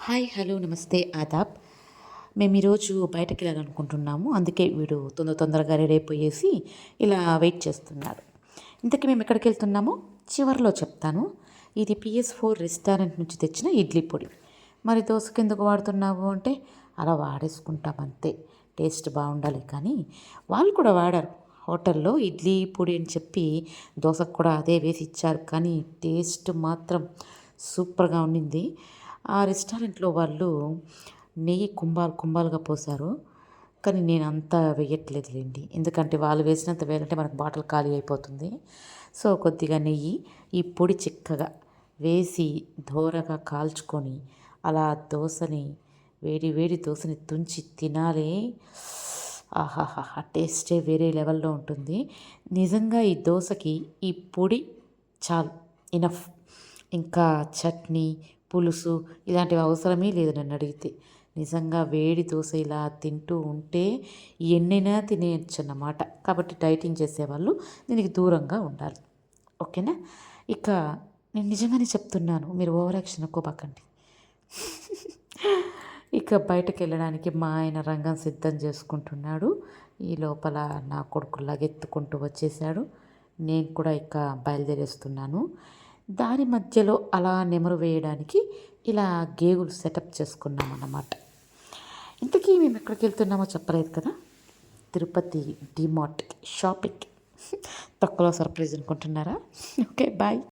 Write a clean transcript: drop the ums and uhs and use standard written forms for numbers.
Hi hello నమస్తే ఆదాబ్. మేము ఈరోజు బయటకి వెళ్ళాలనుకుంటున్నాము. అందుకే వీడు తొందరగా రెడీ అయిపోయేసి ఇలా వెయిట్ చేస్తున్నాడు. ఇంతకీ మేము ఎక్కడికి వెళ్తున్నామో చివరిలో చెప్తాను. ఇది PS4 రెస్టారెంట్ నుంచి తెచ్చిన ఇడ్లీ పొడి. మరి దోశకి ఎందుకు వాడుతున్నావు అంటే అలా వాడేసుకుంటాం అంతే. టేస్ట్ బాగుండాలి కానీ వాళ్ళు కూడా వాడారు. హోటల్లో ఇడ్లీ పొడి అని చెప్పి దోశకు కూడా అదే వేసి ఇచ్చారు. కానీ టేస్ట్ మాత్రం సూపర్గా ఉండింది. ఆ రెస్టారెంట్లో వాళ్ళు నెయ్యి కుంభాలుగా పోసారు. కానీ నేను అంతా వేయట్లేదులేండి. ఎందుకంటే వాళ్ళు వేసినంత వేయాలంటే మనకు బాటిల్ ఖాళీ అయిపోతుంది. సో కొద్దిగా నెయ్యి ఈ పొడి చిక్కగా వేసి దోరగా కాల్చుకొని అలా దోశని వేడి వేడి దోశని తుంచి తినాలి. ఆహాహాహా టేస్టే వేరే లెవెల్లో ఉంటుంది. నిజంగా ఈ దోశకి ఈ పొడి చాలు, ఇనఫ్. ఇంకా చట్నీ, పులుసు ఇలాంటివి అవసరమే లేదు నన్ను అడిగితే. నిజంగా వేడి దోశ ఇలా తింటూ ఉంటే ఎన్నైనా తినేయచ్చు అన్నమాట. కాబట్టి డైటింగ్ చేసేవాళ్ళు దీనికి దూరంగా ఉండాలి. ఓకేనా? ఇక నేను నిజంగానే చెప్తున్నాను, మీరు ఓవర్ యాక్షన్ ఒక్కోపక్కండి. ఇక బయటకు వెళ్ళడానికి మా ఆయన రంగం సిద్ధం చేసుకుంటున్నాడు. ఈ లోపల నా కొడుకు లగెత్తుకుంటూ వచ్చేసాడు. నేను కూడా ఇక బయలుదేరేస్తున్నాను. దారి మధ్యలో అలా నెమరు వేయడానికి ఇలా గేగులు సెటప్ చేసుకున్నాం అన్నమాట. ఇంతకీ మేము ఎక్కడికి వెళ్తున్నామో చెప్పలేదు కదా. తిరుపతి డిమార్ట్కి షాపింగ్కి. తక్కువలో సర్ప్రైజ్ అనుకుంటున్నారా? Okay bye.